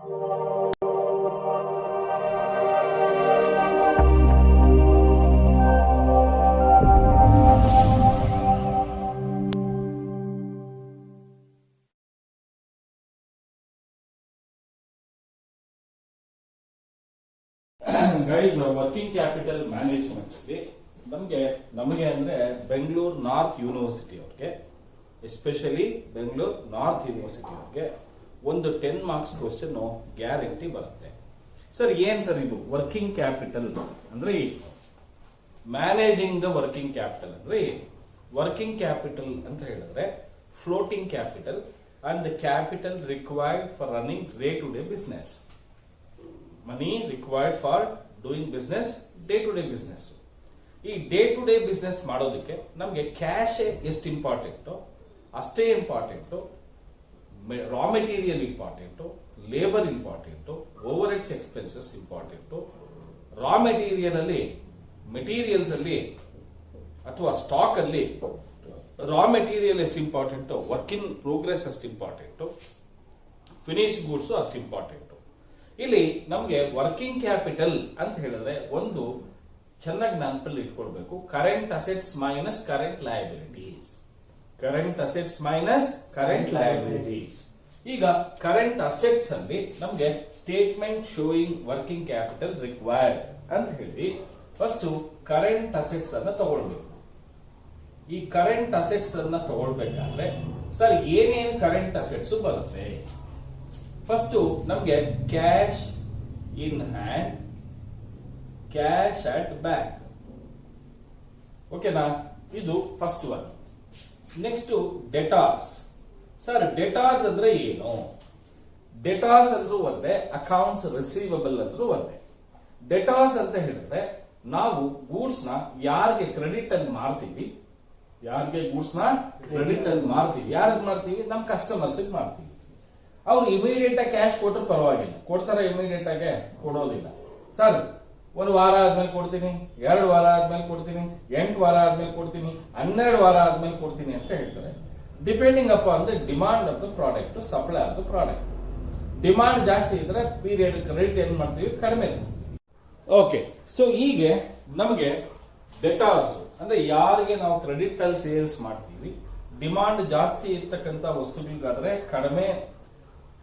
Guys, working capital management ನಮಗೆ ಅಂದ್ರೆ Bengaluru north university ಅವ್ರಿಗೆ, ಎಸ್ಪೆಷಲಿ ಬೆಂಗಳೂರು ನಾರ್ತ್ ಯೂನಿವರ್ಸಿಟಿ ಅವ್ರಿಗೆ ಒಂದು 10 ಮಾರ್ಕ್ಸ್ ಕ್ವಶನ್ ಗ್ಯಾರಂಟಿ ಬರುತ್ತೆ. ಸರ್ ಏನ್ ಸರ್ ಇದು ವರ್ಕಿಂಗ್ ಕ್ಯಾಪಿಟಲ್ ಅಂದ್ರೆ ಮ್ಯಾನೇಜಿಂಗ್ ದ ವರ್ಕಿಂಗ್ ಕ್ಯಾಪಿಟಲ್ ಅಂದ್ರೆ ವರ್ಕಿಂಗ್ ಕ್ಯಾಪಿಟಲ್ ಅಂತ ಹೇಳಿದ್ರೆ floating capital and the capital required for running day to day business. Money required for doing business, day to day business. ಈ day to day business ಮಾಡೋದಕ್ಕೆ ನಮಗೆ cash ಎಷ್ಟು important ಅಷ್ಟೇ important, raw material important, labour important, over heads expenses important. Raw materials ಅಲ್ಲಿ ಅಥವಾ stock ಅಲ್ಲಿ raw material ಎಷ್ಟು important, work in progress ಅಷ್ಟು ಇಂಪಾರ್ಟೆಂಟ್, ಫಿನಿಶ್ ಗೂಡ್ಸ್ ಅಷ್ಟು ಇಂಪಾರ್ಟೆಂಟ್. ಇಲ್ಲಿ ನಮಗೆ ವರ್ಕಿಂಗ್ ಕ್ಯಾಪಿಟಲ್ ಅಂತ ಹೇಳಿದ್ರೆ ಒಂದು ಚೆನ್ನಾಗಿ ನೆನಪಲ್ಲಿ ಇಟ್ಕೊಳ್ಬೇಕು, current assets minus current liabilities. Current assets minus current liabilities. ಈಗ ಕರೆಂಟ್ ಅಸೆಟ್ಸ್ ಅಲ್ಲಿ ನಮಗೆ statement showing working capital required ಅಂತ ಹೇಳಿ ಫಸ್ಟ್ ಕರೆಂಟ್ ಅಸೆಟ್ಸ್ ಅನ್ನ ತಗೊಳ್ಬೇಕು. ಈ ಕರೆಂಟ್ ಅಸೆಟ್ಸ್ ಅನ್ನ ತಗೊಳ್ಬೇಕಾದ್ರೆ ಸರ್ ಏನೇನು ಕರೆಂಟ್ ಅಸೆಟ್ಸ್ ಬರುತ್ತೆ? ಫಸ್ಟ್ ನಮಗೆ cash in hand, cash at bank. ಓಕೆನಾ? ಇದು ಫಸ್ಟ್ ಒನ್. ನೆಕ್ಸ್ಟ್ ಡೆಟಾರ್ಸ್. ಸರ್ ಡೆಟಾರ್ಸ್ ಅಂದ್ರೆ ಏನು? ಡೆಟಾರ್ಸ್ ಅಂದ್ರೂ ಒಂದೇ, ಅಕೌಂಟ್ಸ್ ರಿಸೀವಬಲ್ ಅಂದ್ರೂ ಒಂದೇ. ಡೆಟಾರ್ಸ್ ಅಂತ ಹೇಳಿದ್ರೆ ನಾವು ಗೂಡ್ಸ್ ನ ಯಾರಿಗೆ ಕ್ರೆಡಿಟ್ ಅಲ್ಲಿ ಮಾರ್ತೀವಿ, ಯಾರಿಗೆ ಮಾರ್ತೀವಿ, ನಮ್ಮ ಕಸ್ಟಮರ್ಸ್ ಮಾಡ್ತೀವಿ. ಅವ್ರು ಇಮಿಡಿಯೇಟ್ ಆಗಿ ಕ್ಯಾಶ್ ಕೊಟ್ಟರು ಪರವಾಗಿಲ್ಲ, ಕೊಡ್ತಾರೆ, ಇಮಿಡಿಯೇಟ್ ಆಗಿ ಕೊಡೋದಿಲ್ಲ. ಸರ್ 1 ವಾರ ಆದ್ಮೇಲೆ ಕೊಡ್ತೀನಿ, 2 ವಾರ ಆದ್ಮೇಲೆ ಕೊಡ್ತೀನಿ, 8 ವಾರ ಆದ್ಮೇಲೆ ಕೊಡ್ತೀನಿ, 12 ವಾರ ಆದ್ಮೇಲೆ ಕೊಡ್ತೀನಿ ಅಂತ ಹೇಳ್ತಾರೆ. Depending upon the demand of the product, supply of the product. Demand ಜಾಸ್ತಿ ಇದ್ರೆ ಪೀರಿಯಡ್ ಕ್ರೆಡಿಟ್ ಏನ್ ಮಾಡ್ತೀವಿ, ಕಡಿಮೆ. ಓಕೆ, ಸೊ ಹೀಗೆ ನಮಗೆ ಡೆಟಾರ್ಸ್ ಅಂದ್ರೆ ಯಾರಿಗೆ ನಾವು ಕ್ರೆಡಿಟ್ ಅಲ್ಲಿ ಸೇಲ್ಸ್ ಮಾಡ್ತೀವಿ, ಡಿಮಾಂಡ್ ಜಾಸ್ತಿ ಇರ್ತಕ್ಕಂಥ ವಸ್ತುಗಳಿಗಾದ್ರೆ ಕಡಿಮೆ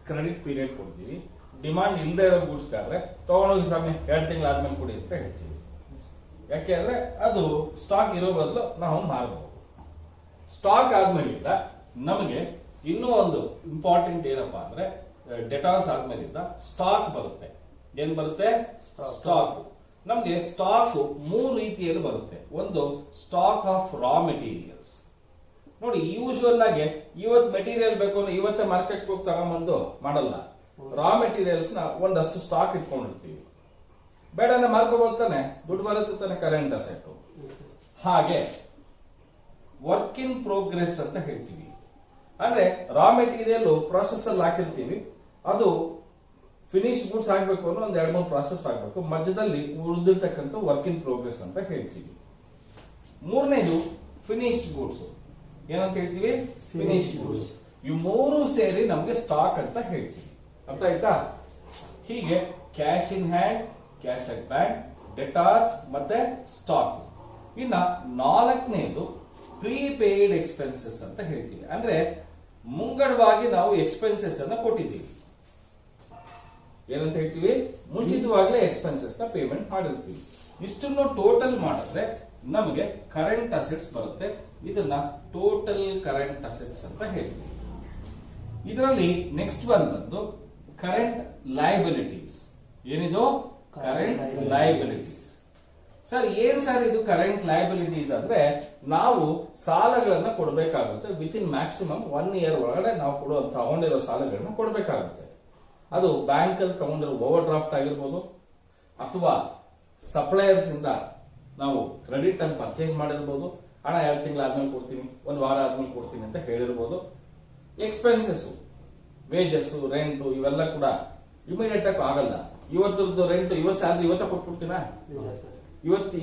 ಕ್ರೆಡಿಟ್ ಪೀರಿಯಡ್ ಕೊಡ್ತೀವಿ, ಡಿಮಾಂಡ್ ಇಲ್ಲದೆ ಇರೋ ಗೂಡ್ಸ್ಗಾದ್ರೆ ತಗೊಂಡೋಗಿ ಸಮಯ 2 ತಿಂಗಳು ಆದ್ಮೇಲೆ ಕೊಡಿ ಅಂತ ಹೇಳ್ತೀವಿ. ಯಾಕೆಂದ್ರೆ ಅದು ಸ್ಟಾಕ್ ಇರೋ ಬದಲು ನಾವು ಮಾರಬಹುದು. ಸ್ಟಾಕ್ ಆದ್ಮೇಲಿಂದ ನಮಗೆ ಇನ್ನೂ ಒಂದು ಇಂಪಾರ್ಟೆಂಟ್ ಏನಪ್ಪಾ ಅಂದ್ರೆ ಡೆಟಾರ್ಸ್ ಆದ್ಮೇಲಿಂದ ಸ್ಟಾಕ್ ಬರುತ್ತೆ. ಏನ್ ಬರುತ್ತೆ? ಸ್ಟಾಕ್. ನಮ್ಗೆ ಸ್ಟಾಕ್ 3 ರೀತಿಯಲ್ಲಿ ಬರುತ್ತೆ. ಒಂದು ಸ್ಟಾಕ್ ಆಫ್ ರಾ ಮೆಟೀರಿಯಲ್ಸ್. ನೋಡಿ, ಯೂಶುವಲ್ ಆಗಿ ಇವತ್ತು ಮೆಟೀರಿಯಲ್ ಬೇಕು ಅಂದ್ರೆ ಇವತ್ತೇ ಮಾರ್ಕೆಟ್ ಹೋಗಿ ತಗೊಂಡ್ಬಂದು ಮಾಡಲ್ಲ. ರಾ ಮೆಟೀರಿಯಲ್ಸ್ ನ ಒಂದಷ್ಟು ಸ್ಟಾಕ್ ಇಟ್ಕೊಂಡಿರ್ತೀವಿ. ಬೇಡ ಮಾರ್ಕೋಬಹುದು ತಾನೆ, ದುಡ್ಡು ಬರುತ್ತೆ ತಾನೆ, ಕರೆಂಟ್ ಅಸೆಟ್. ಹಾಗೆ ವರ್ಕ್ ಇನ್ ಪ್ರೋಗ್ರೆಸ್ ಅಂತ ಹೇಳ್ತೀವಿ. ಅಂದ್ರೆ ರಾ ಮೆಟೀರಿಯಲ್ ಪ್ರಾಸೆಸ್ ಅಲ್ಲಿ ಹಾಕಿರ್ತೀವಿ, ಅದು ಫಿನಿಶ್ ಗೂಡ್ಸ್ ಆಗ್ಬೇಕು ಅಂದ್ರೆ ಒಂದ್ 2-3 ಪ್ರಾಸೆಸ್ ಆಗ್ಬೇಕು, ಮಧ್ಯದಲ್ಲಿ ಉಳಿದಿರ್ತಕ್ಕಂಥ ವರ್ಕ್ ಇನ್ ಪ್ರೋಗ್ರೆಸ್ ಅಂತ ಹೇಳ್ತೀವಿ. ಮೂರನೇದು ಫಿನಿಶ್ ಗೂಡ್ಸ್. ಏನಂತ ಹೇಳ್ತೀವಿ? Finish goods. ಇವು 3 ಸೇರಿ ನಮ್ಗೆ ಸ್ಟಾಕ್ ಅಂತ ಹೇಳ್ತೀವಿ. ಅರ್ಥ ಆಯ್ತಾ? ಹೀಗೆ cash in hand, cash at bank, debtors ಮತ್ತೆ ಸ್ಟಾಕ್. ಇನ್ನ 4ನೇದು ಪ್ರೀಪೇಯ್ಡ್ ಎಕ್ಸ್ಪೆನ್ಸಸ್ ಅಂತ ಹೇಳ್ತೀವಿ. ಅಂದ್ರೆ ಮುಂಗಡವಾಗಿ ನಾವು ಎಕ್ಸ್ಪೆನ್ಸಸ್ ಅನ್ನ ಕೊಟ್ಟಿದ್ದೀವಿ. ಏನಂತ ಹೇಳ್ತೀವಿ? ಮುಂಚಿತವಾಗಲೇ ಎಕ್ಸ್ಪೆನ್ಸಸ್ ನ ಪೇಮೆಂಟ್ ಮಾಡಿರ್ತೀವಿ. ಇಷ್ಟನ್ನು ಟೋಟಲ್ ಮಾಡಿದ್ರೆ ನಮಗೆ ಕರೆಂಟ್ ಅಸೆಟ್ಸ್ ಬರುತ್ತೆ. ಇದನ್ನ ಟೋಟಲ್ ಕರೆಂಟ್ ಅಸೆಟ್ಸ್ ಅಂತ ಹೇಳ್ತೀವಿ. ಇದರಲ್ಲಿ ನೆಕ್ಸ್ಟ್ ಒನ್ ಬಂದು ಕರೆಂಟ್ ಲಯಬಿಲಿಟೀಸ್. ಏನಿದು? Current liabilities. ಸರ್ ಏನ್ ಸರ್ ಇದು ಕರೆಂಟ್ ಲಯಬಿಲಿಟೀಸ್ ಅಂದ್ರೆ ನಾವು ಸಾಲಗಳನ್ನ ಕೊಡಬೇಕಾಗುತ್ತೆ. ವಿತ್ ಇನ್ ಮ್ಯಾಕ್ಸಿಮಮ್ 1 ಇಯರ್ ಒಳಗಡೆ ನಾವು ತಗೊಂಡಿರೋ ಸಾಲಗಳನ್ನ ಕೊಡಬೇಕಾಗುತ್ತೆ. ಅದು ಬ್ಯಾಂಕ್ ಅಲ್ಲಿ ತಗೊಂಡಿರೋ ಓವರ್ ಡ್ರಾಫ್ಟ್ ಆಗಿರ್ಬೋದು, ಅಥವಾ ಸಪ್ಲೈಯರ್ಸ್ ಇಂದ ನಾವು ಕ್ರೆಡಿಟ್ ಅನ್ನು ಪರ್ಚೇಸ್ ಮಾಡಿರ್ಬೋದು. ಹಣ 2 ತಿಂಗಳು ಆದ್ಮೇಲೆ ಕೊಡ್ತೀನಿ, 1 ವಾರ ಆದ್ಮೇಲೆ ಕೊಡ್ತೀನಿ ಅಂತ ಹೇಳಿರ್ಬೋದು. ಎಕ್ಸ್ಪೆನ್ಸಸ್, ವೇಜಸ್, ರೆಂಟ್ ಇವೆಲ್ಲ ಕೂಡ ಇಮಿಡಿಯೇಟ್ ಆಗಿ ಆಗಲ್ಲ. ಇವತ್ತರದ್ದು ರೆಂಟ್ ಇವತ್ತು ಸ್ಯಾಲರಿ ಇವತ್ತೇ ಕೊಟ್ಬಿಡ್ತೀನಾ?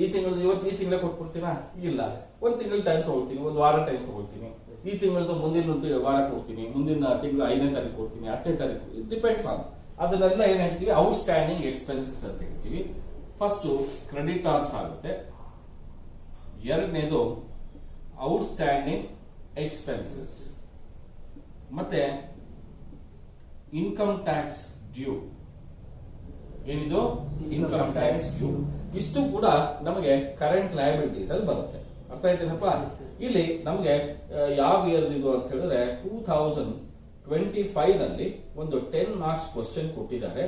ಈ ತಿಂಗಳೇ ಕೊಟ್ಬಿಡ್ತೀನಾ? ಇಲ್ಲ, 1 ತಿಂಗಳು ಟೈಮ್ ತಗೊಳ್ತೀನಿ, 1 ವಾರ ಟೈಮ್ ತಗೊಳ್ತೀನಿ. ಈ ತಿಂಗಳದ್ದು ಮುಂದಿನ ವಾರ ಕೊಡ್ತೀನಿ, ಮುಂದಿನ ತಿಂಗಳು 5ನೇ ತಾರೀಕು ಕೊಡ್ತೀನಿ, 10ನೇ ತಾರೀಕು. ಇಟ್ ಡಿಪೆಂಡ್ಸ್ ಆನ್ ಅದನ್ನೆಲ್ಲ ಏನ್ ಹೇಳ್ತೀವಿ ಔಟ್ಸ್ಟ್ಯಾಂಡಿಂಗ್ ಎಕ್ಸ್ಪೆನ್ಸಸ್ ಅಂತ ಹೇಳ್ತೀವಿ. ಫಸ್ಟ್ ಕ್ರೆಡಿಟಾರ್ಸ್ ಆಗುತ್ತೆ, ಎರಡನೇದು ಔಟ್ಸ್ಟ್ಯಾಂಡಿಂಗ್ ಎಕ್ಸ್ಪೆನ್ಸಸ್, ಮತ್ತೆ ಇನ್ಕಮ್ ಟ್ಯಾಕ್ಸ್ ಡ್ಯೂ. ಏನಿದು ಇನ್ಕಮ್ ಟ್ಯಾಕ್ಸ್ ಡ್ಯೂ. ಇಷ್ಟು ಕೂಡ ನಮಗೆ ಕರೆಂಟ್ ಲಯಬಿಲಿಟೀಸ್ ಅಲ್ಲಿ ಬರುತ್ತೆ. ಅರ್ಥ ಆಯ್ತೇನಪ್ಪ? ಇಲ್ಲಿ ನಮಗೆ ಯಾವ ಇಯರ್ ಇದು ಅಂತ ಹೇಳಿದ್ರೆ 2025 ನಲ್ಲಿ ಒಂದು 10 ಮಾರ್ಕ್ಸ್ ಕ್ವಶನ್ ಕೊಟ್ಟಿದ್ದಾರೆ.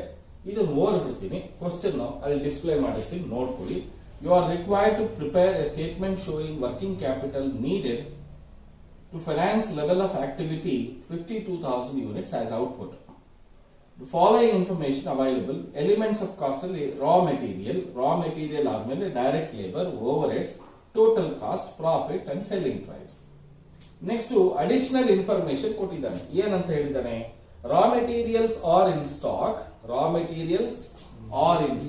ಇದನ್ನು ಓದ್ಬಿಡ್ತೀನಿ, ಕ್ವಶನ್ ಅಲ್ಲಿ ಡಿಸ್ಪ್ಲೇ ಮಾಡಿರ್ತೀನಿ, ನೋಡ್ಕೊಳ್ಳಿ. You are required to prepare a statement showing working capital needed to finance level of activity 52,000 units as output. The following information available: elements of cost ಅಲ್ಲಿ raw material ಆದ್ಮೇಲೆ direct labor, overheads, total cost, profit and selling price. Next additional information ಕೊಟ್ಟಿದ್ದಾನೆ. ಏನಂತ ಹೇಳಿದ್ದಾನೆ? raw materials are in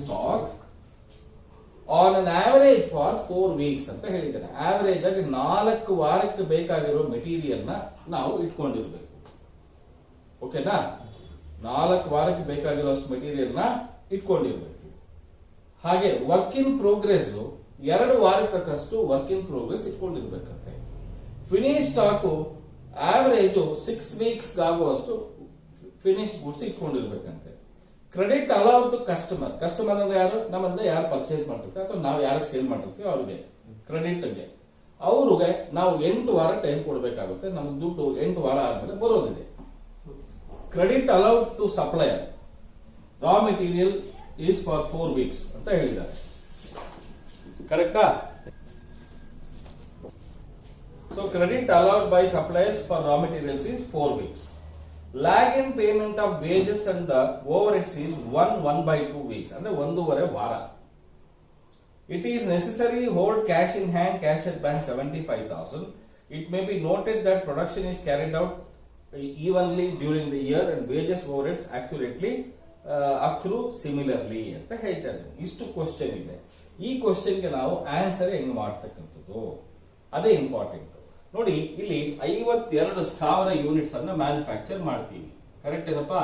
stock on an average for 4 weeks ಅಂತ ಹೇಳಿದ್ದಾನೆ. Average ಆಗಿ 4 ವಾರಕ್ಕೆ ಬೇಕಾಗಿರೋ ಮೆಟೀರಿಯಲ್ ನ ನಾವು ಇಟ್ಕೊಂಡಿರ್ಬೇಕು. ಓಕೆನಾ? 4 ವಾರಕ್ಕೆ ಬೇಕಾಗಿರೋಷ್ಟು ಮೆಟೀರಿಯಲ್ ನ ಇಟ್ಕೊಂಡಿರ್ಬೇಕು. ಹಾಗೆ ವರ್ಕ್ ಇನ್ ಪ್ರೋಗ್ರೆಸ್ 2 ವಾರಕ್ಕಷ್ಟು ವರ್ಕ್ ಇನ್ ಪ್ರೋಗ್ರೆಸ್ ಇಟ್ಕೊಂಡಿರ್ಬೇಕಂತೆ. ಫಿನಿಶ್ ಸ್ಟಾಕ್ ಆವರೇಜ್ 6 ವೀಕ್ಸ್ ಆಗುವಷ್ಟು ಫಿನಿಶ್ ಗುಡ್ಸ್ ಇಟ್ಕೊಂಡಿರ್ಬೇಕಂತೆ. ಕ್ರೆಡಿಟ್ ಅಲೌಡ್ ಟು ಕಸ್ಟಮರ್ ಅಂದ್ರೆ ಯಾರು? ನಮ್ಮಿಂದ ಯಾರು ಪರ್ಚೇಸ್ ಮಾಡಿರ್ತಾರೆ ಅಥವಾ ನಾವು ಯಾರಿಗೆ ಸೇಲ್ ಮಾಡಿರ್ತೀವಿ ಅವ್ರಿಗೆ ಕ್ರೆಡಿಟ್ಗೆ, ಅವ್ರಿಗೆ ನಾವು 8 ವಾರ ಟೈಮ್ ಕೊಡಬೇಕಾಗುತ್ತೆ. ನಮ್ಗೆ ದುಡ್ಡು 8 ವಾರ ಆದ್ಮೇಲೆ ಬರೋದಿದೆ. Credit allowed to supplier raw material is for 4 weeks ಅಂತ ಹೇಳಿದ್ದಾರೆ. ಕರೆಕ್ಟಾ? So credit allowed by suppliers for raw materials is 4 weeks. Lag in payment of wages and the overheads is 1/2 weeks, ಅಂದ್ರೆ 1.5 ವಾರ. It is necessary hold cash in hand, cash at bank 75,000. It may be noted that production is carried out evenly during the year and wages overheads accurately accrue similarly ಅಂತ ಹೇಳ್ತಾರೆ. ಇಷ್ಟು question ಇದೆ. ಈ question ಗೆ ನಾವು answer ಹೆಂಗ್ ಮಾಡ್ತಕ್ಕಂಥದ್ದು ಅದೇ ಇಂಪಾರ್ಟೆಂಟ್. ನೋಡಿ, ಇಲ್ಲಿ 52,000 ಯೂನಿಟ್ಸ್ ಅನ್ನ ಮ್ಯಾನುಫ್ಯಾಕ್ಚರ್ ಮಾಡ್ತೀವಿ. ಕರೆಕ್ಟ್ ಏನಪ್ಪಾ?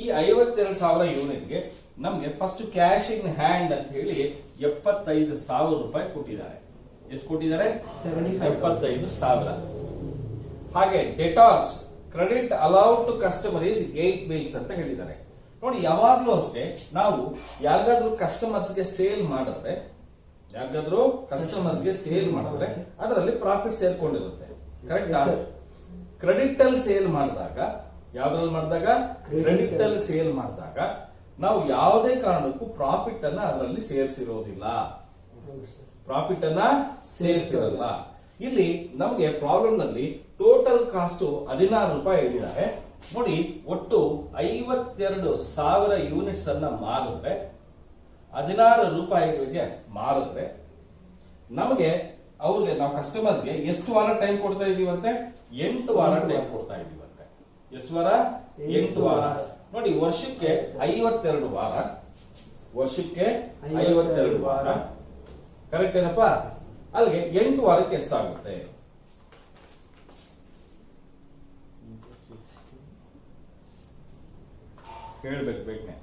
ಈ 52,000 ಯೂನಿಟ್ಗೆ ನಮ್ಗೆ ಫಸ್ಟ್ ಕ್ಯಾಶ್ ಇನ್ ಹ್ಯಾಂಡ್ ಅಂತ ಹೇಳಿ 75,000 ರೂಪಾಯಿ ಕೊಟ್ಟಿದ್ದಾರೆ. ಎಷ್ಟು ಕೊಟ್ಟಿದ್ದಾರೆ? 75,000. ಹಾಗೆ debtors credit allowed to customer is 8 weeks ಅಂತ ಹೇಳಿದ್ದಾರೆ. ನೋಡಿ, ಯಾವಾಗ್ಲೂ ಅಷ್ಟೇ ನಾವು ಯಾರಿಗಾದ್ರೂ ಕಸ್ಟಮರ್ಸ್ಗೆ ಸೇಲ್ ಮಾಡಿದ್ರೆ ಅದರಲ್ಲಿ ಪ್ರಾಫಿಟ್ ಸೇರ್ಕೊಂಡಿರುತ್ತೆ. ಕರೆಕ್ಟ್? ಕ್ರೆಡಿಟ್ ಅಲ್ಲಿ ಸೇಲ್ ಮಾಡಿದಾಗ, ಯಾವ್ದ್ರಲ್ಲಿ ಮಾಡಿದಾಗ? ಕ್ರೆಡಿಟ್ ಅಲ್ಲಿ ಸೇಲ್ ಮಾಡಿದಾಗ ನಾವು ಯಾವುದೇ ಕಾರಣಕ್ಕೂ ಪ್ರಾಫಿಟ್ ಅನ್ನ ಅದರಲ್ಲಿ ಸೇರಿಸಿರೋದಿಲ್ಲ. ಇಲ್ಲಿ ನಮಗೆ ಪ್ರಾಬ್ಲಮ್ ನಲ್ಲಿ ಟೋಟಲ್ ಕಾಸ್ಟ್ 16 ರೂಪಾಯಿ ಹೇಳಿದ್ದಾರೆ. ನೋಡಿ, ಒಟ್ಟು 52,000 ಯೂನಿಟ್ಸ್ ಅನ್ನ ಮಾರಿದ್ರೆ 16 ರೂಪಾಯಿಗಳಿಗೆ ಮಾರಿದ್ರೆ ನಮಗೆ ಅವ್ರಿಗೆ, ನಾವು ಕಸ್ಟಮರ್ಸ್ಗೆ ಎಷ್ಟು ವಾರ ಟೈಮ್ ಕೊಡ್ತಾ ಇದೀವಂತೆ? 8 ವಾರ ಟೈಮ್ ಕೊಡ್ತಾ ಇದೀವಂತೆ. ಎಷ್ಟು ವಾರ? 8 ವಾರ. ನೋಡಿ, ವರ್ಷಕ್ಕೆ 52 ವಾರ. ಕರೆಕ್ಟ್ ಏನಪ್ಪಾ? ಅಲ್ಲಿಗೆ 8 ವಾರಕ್ಕೆ ಎಷ್ಟಾಗುತ್ತೆ? ಹೇಳ್ಬೇಕು ಬೇಕನೆ.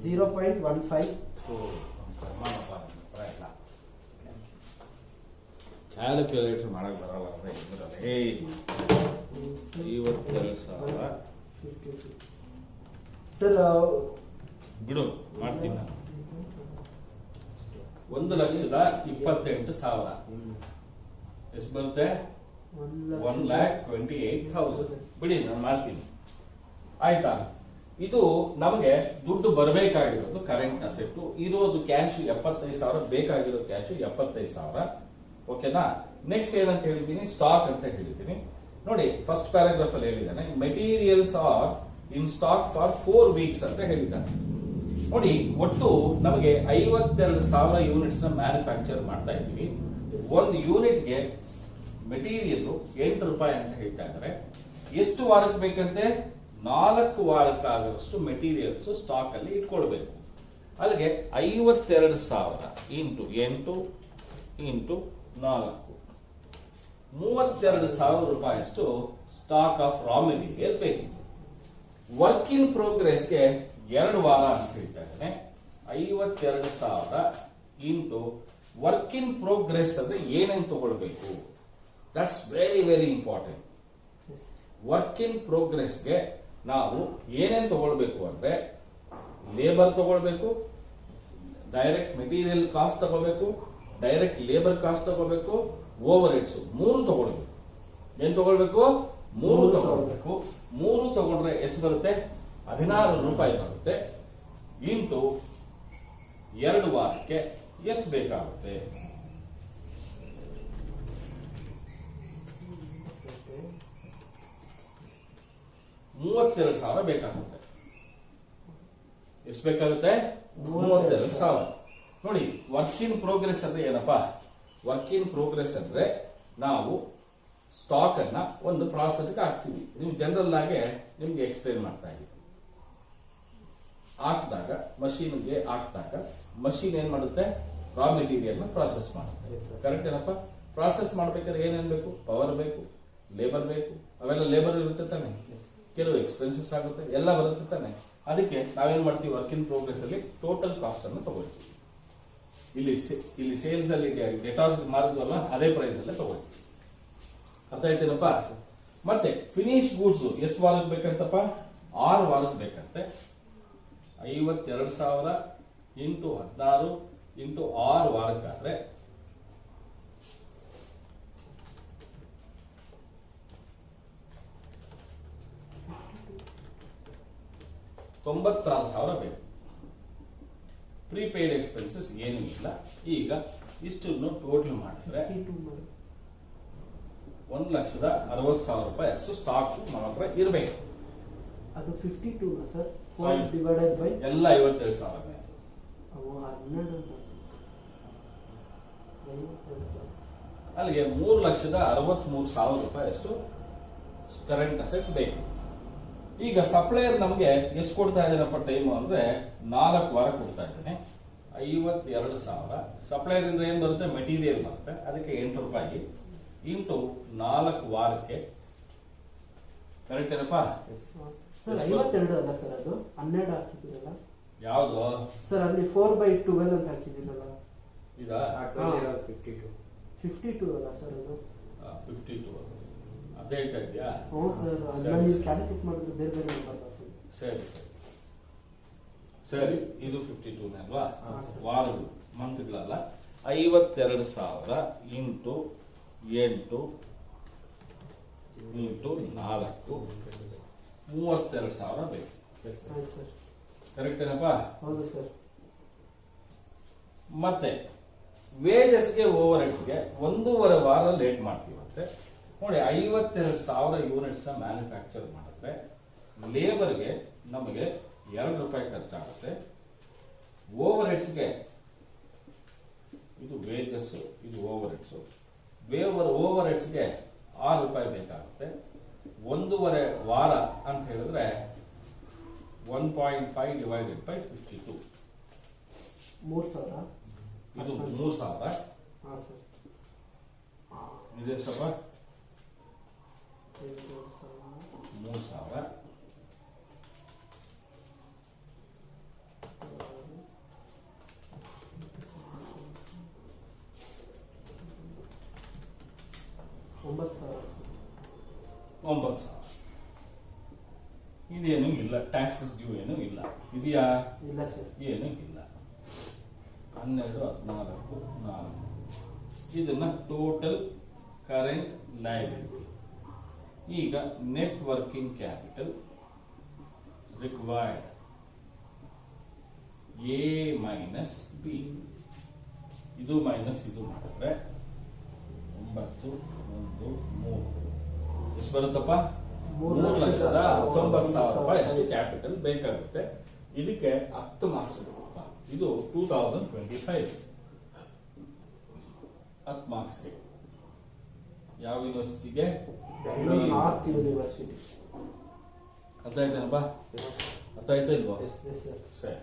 0.15. ಕ್ಯಾಲ್ಕುಲೇಟರ್ ಮಾಡಕ್ ಬರಲ್ಲ. 52,000 ಸರ್ ಬಿಡು, ಮಾಡ್ತೀನಿ ನಾನು. 1,28,000 ಎಷ್ಟು ಬರುತ್ತೆ? 1,28,000. ಬಿಡಿ, ನಾನು ಮಾಡ್ತೀನಿ. ಆಯ್ತಾ? ಇದು ನಮಗೆ ದುಡ್ಡು ಬರಬೇಕಾಗಿರೋದು ಕರೆಂಟ್ ಅಸೆಟ್. ಇರೋದು ಕ್ಯಾಶ್ 75,000, ಬೇಕಾಗಿರೋ ಕ್ಯಾಶ್ 75,000. ಓಕೆನಾ? ನೆಕ್ಸ್ಟ್ ಏನಂತ ಹೇಳಿದ್ದೀನಿ? ಸ್ಟಾಕ್ ಅಂತ ಹೇಳಿದ್ದೀನಿ. ನೋಡಿ, ಫಸ್ಟ್ ಪ್ಯಾರಾಗ್ರಾಫ್ ಅಲ್ಲಿ ಹೇಳಿದ್ದಾನೆ materials are in stock for 4 weeks ಅಂತ ಹೇಳಿದ್ದಾನೆ. ನೋಡಿ, ಒಟ್ಟು ನಮಗೆ 52,000 ಯೂನಿಟ್ಸ್ ನ ಮ್ಯಾನುಫ್ಯಾಕ್ಚರ್ ಮಾಡ್ತಾ ಇದ್ದೀವಿ. ಒಂದು ಯೂನಿಟ್ಗೆ ಮೆಟೀರಿಯಲ್ 8 ರೂಪಾಯಿ ಅಂತ ಹೇಳ್ತಾ ಇದ್ದಾರೆ. ಎಷ್ಟು ವಾರಕ್ಕೆ ಬೇಕಂತೆ? 4 ವಾರಕ್ಕಾಗುವಷ್ಟು ಮೆಟೀರಿಯಲ್ಸ್ ಸ್ಟಾಕ್ ಅಲ್ಲಿ ಇಟ್ಕೊಳ್ಬೇಕು. ಅಲ್ಲಿಗೆ 52,000 ಇಂಟು 8 ಇಂಟು 4 ₹32,000 ಅಷ್ಟು ಸ್ಟಾಕ್ ಆಫ್ ರಾ ಮೆಟೀರಿಯಲ್ ಬೇಕು. ವರ್ಕ್ ಇನ್ ಪ್ರೋಗ್ರೆಸ್ಗೆ 2 ವಾರ ಅಂತ ಹೇಳ್ತಾ ಇದ್ದೇನೆ. 52,000 ಇಂಟು ವರ್ಕ್ ಇನ್ ಪ್ರೋಗ್ರೆಸ್ ಅಂದ್ರೆ ಏನೇನು ತಗೊಳ್ಬೇಕು, that's very very important. Work in ಪ್ರೋಗ್ರೆಸ್ಗೆ ನಾವು ಏನೇನು ತಗೊಳ್ಬೇಕು ಅಂದ್ರೆ ಲೇಬರ್ ತಗೊಳ್ಬೇಕು, ಡೈರೆಕ್ಟ್ ಮೆಟೀರಿಯಲ್ ಕಾಸ್ಟ್ ತಗೋಬೇಕು, ಡೈರೆಕ್ಟ್ ಲೇಬರ್ ಕಾಸ್ಟ್ ತಗೋಬೇಕು, ಓವರ್ ಹೆಡ್ಸ್ 3 ತಗೊಳ್ಬೇಕು. ಏನ್ ತಗೊಳ್ಬೇಕು? 3 ತಗೊಳ್ಬೇಕು. 3 ತಗೊಂಡ್ರೆ ಎಷ್ಟು ಬರುತ್ತೆ? ₹16 ಬರುತ್ತೆ. ಇಂಟು 2 ವಾರಕ್ಕೆ ಎಷ್ಟು ಬೇಕಾಗುತ್ತೆ? 32,000 ಬೇಕಾಗುತ್ತೆ. ಎಷ್ಟು ಬೇಕಾಗುತ್ತೆ? 32,000. ನೋಡಿ, ವರ್ಕ್ ಇನ್ ಪ್ರೋಗ್ರೆಸ್ ಅಂದ್ರೆ ಏನಪ್ಪಾ? ವರ್ಕ್ ಇನ್ ಪ್ರೋಗ್ರೆಸ್ ಅಂದ್ರೆ ನಾವು ಸ್ಟಾಕ್ ಅನ್ನ ಒಂದು ಪ್ರಾಸೆಸ್ಗೆ ಹಾಕ್ತೀವಿ. ನೀವು ಜನರಲ್ ಆಗಿ ನಿಮ್ಗೆ ಎಕ್ಸ್ಪ್ಲೇನ್ ಮಾಡ್ತಾ ಇದ್ದೀವಿ. ಹಾಕಿದಾಗ ಮಷೀನ್ಗೆ ಹಾಕಿದಾಗ ಮಷೀನ್ ಏನ್ ಮಾಡುತ್ತೆ? ರಾ ಮೆಟೀರಿಯಲ್ ನ ಪ್ರಾಸೆಸ್ ಮಾಡುತ್ತೆ. ಕರೆಕ್ಟ್ ಏನಪ್ಪ? ಪ್ರಾಸೆಸ್ ಮಾಡ್ಬೇಕಾದ್ರೆ ಏನೇನ್ ಬೇಕು? ಪವರ್ ಬೇಕು, ಲೇಬರ್ ಬೇಕು. ಅವೆಲ್ಲ ಲೇಬರ್ ಇರುತ್ತೆ ತಾನೆ, ಕೆಲವು ಎಕ್ಸ್ಪೆನ್ಸಸ್ ಆಗುತ್ತೆ, ಎಲ್ಲ ಬರುತ್ತೆ ತಾನೆ. ಅದಕ್ಕೆ ನಾವೇನ್ ಮಾಡ್ತೀವಿ? ವರ್ಕ್ ಇನ್ ಪ್ರೋಗ್ರೆಸ್ ಅಲ್ಲಿ ಟೋಟಲ್ ಕಾಸ್ಟ್ ಅನ್ನು ತಗೊಳ್ತೀವಿ. ಇಲ್ಲಿ ಸೇಲ್ಸ್ ಅಲ್ಲಿ ಡೆಟಾಸ್ ಮಾರಿದ್ವಲ್ಲ, ಅದೇ ಪ್ರೈಸ್ ಅಲ್ಲೇ ತಗೊಳ್ತೀವಿ. ಅರ್ಥ ಆಯ್ತೇನಪ್ಪ? ಮತ್ತೆ ಫಿನಿಶ್ ಗೂಡ್ಸ್ ಎಷ್ಟು ವಾರಕ್ಕೆ ಬೇಕಂತಪ್ಪ? 6 ವಾರಕ್ಕೆ ಬೇಕಂತೆ. 52,000 ಇಂಟು 16 ಇಂಟು 6 ವಾರಕ್ಕಾದ್ರೆ $96,000 ಬೇಕು. ಪ್ರೀಪೇಯ್ಡ್ ಎಕ್ಸ್ಪೆನ್ಸಸ್ ಏನೂ ಇಲ್ಲ. ಈಗ ಇಷ್ಟನ್ನು ಟೋಟಲ್ ಮಾಡಿದ್ರೆ ₹1,60,000 ಅಷ್ಟು ಸ್ಟಾಕ್ ನಮ್ಮ ಹತ್ರ ಇರಬೇಕು. ಅದು 52 ಸರ್, 4 ಡಿವೈಡೆಡ್ ಬೈ ಎಲ್ಲ 52,000. ಅಲ್ಲಿಗೆ ₹3,63,000 ಅಷ್ಟು ಕರೆಂಟ್ ಅಸೆಟ್ಸ್ ಬೇಕು. ಈಗ ಸಪ್ಲೈಯರ್ ನಮಗೆ ಎಷ್ಟು ಕೊಡ್ತಾ ಇದ್ದಾನಪ್ಪ ಟೈಮ್ ಅಂದ್ರೆ 4 ವಾರ ಕೊಡ್ತಾ ಇದ್ದಾನೆ. 52,000 ಸಪ್ಲೈಯರ್ ಇಂದ ಏನ್ ಬರುತ್ತೆ? ಮೆಟೀರಿಯಲ್ ಬರುತ್ತೆ, ಅದಕ್ಕೆ ₹8 ಇಂಟು 4 ವಾರಕ್ಕೆ. ಕರೆಕ್ಟ್ ಏನಪ್ಪ? ಸರ್ 52 ಅಲ್ಲ ಸರ್, ಅದು 12 ಹಾಕಿದ್ದೀರಲ್ಲ. ಯಾವ್ದು ಸರ್? ಅಲ್ಲಿ 4/12 ಅಂತ ಹಾಕಿದ್ದೀರಲ್ಲ. ಇದ 52 ಅಲ್ಲ ಸರ್? ಅದು 52 ಅದೇ ಹೇಳ್ತಾ ಇದೆಯಾ? ಹ್ಞೂ ಸರ್, ಅದನ್ನ ನೀವು ಕ್ಯಾಲ್ಕುಲೇಟ್ ಮಾಡಿದ್ರೆ ಬೇರೆ ಬೇರೆ ನಂಬರ್ ಬರ್ತದೆ. ಸರಿ ಸರಿ ಸರಿ, ಇದು 52 ಅಲ್ವಾ? ವಾರಗಳು, ಮಂತ್ಗಳಲ್ಲ. 52,000 ಇಂಟು 8 ಇಂಟು 4 32,000 ಬೇಕು. ಕರೆಕ್ಟ್ ಏನಪ್ಪ? ಹೌದು ಸರ್. ಮತ್ತೆ ವೇಜಸ್ಗೆ ಓವರ್ ಹೆಡ್ಸ್ಗೆ 1.5 ವಾರ ಲೇಟ್ ಮಾಡ್ತೀವಂತೆ. ನೋಡಿ, 52,000 ಯೂನಿಟ್ಸ್ ಮ್ಯಾನುಫ್ಯಾಕ್ಚರ್ ಮಾಡಿದ್ರೆ ಲೇಬರ್ಗೆ ನಮಗೆ ₹2 ಖರ್ಚಾಗುತ್ತೆ. ಓವರ್ ಹೆಡ್ಸ್ಗೆ ಇದು ವೇಜಸ್, ಇದು ಓವರ್ ಹೆಡ್ಸ್. ಓವರ್ ಹೆಡ್ಸ್ಗೆ ₹6 ಬೇಕಾಗುತ್ತೆ. 1.5 ವಾರ ಅಂತ ಹೇಳಿದ್ರೆ 1.5 ಡಿವೈಡೆಡ್ ಬೈ 52 3,000. ಇದು 3,000. ಇದೆಷ್ಟಪ್ಪ? 3,000. $9,000. ಇದೇನು ಇಲ್ಲ, ಟ್ಯಾಕ್ಸಸ್ ಡ್ಯೂ ಏನು ಇಲ್ಲ. ಇದೆಯಾ? ಇಲ್ಲ ಸರ್, ಏನು ಇಲ್ಲ. 12, 14, 4. ಇದನ್ನ ಟೋಟಲ್ ಕರೆಂಟ್ ಲಯಬಿಲಿಟಿ. ಈಗ net working capital required A minus B. ಇದು ಮೈನಸ್ ಇದು ಮಾಡಿದ್ರೆ 9, 1, 3 ಎಷ್ಟು ಬರುತ್ತಪ್ಪ? $3,90,000 ಅಷ್ಟು ಕ್ಯಾಪಿಟಲ್ ಬೇಕಾಗುತ್ತೆ. ಇದಕ್ಕೆ 10 ಮಾರ್ಕ್ಸ್ ಬರುತ್ತಪ್ಪ. ಇದು 2025 10 ಮಾರ್ಕ್ಸ್ಗೆ. ಯಾವ ಯೂನಿವರ್ಸಿಟಿಗೆ? North university. ಅರ್ಥ ಆಯ್ತೇನಪ್ಪ? ಅರ್ಥ ಆಯ್ತಾ ಇಲ್ವಾ? ಸರ್. ಸರಿ.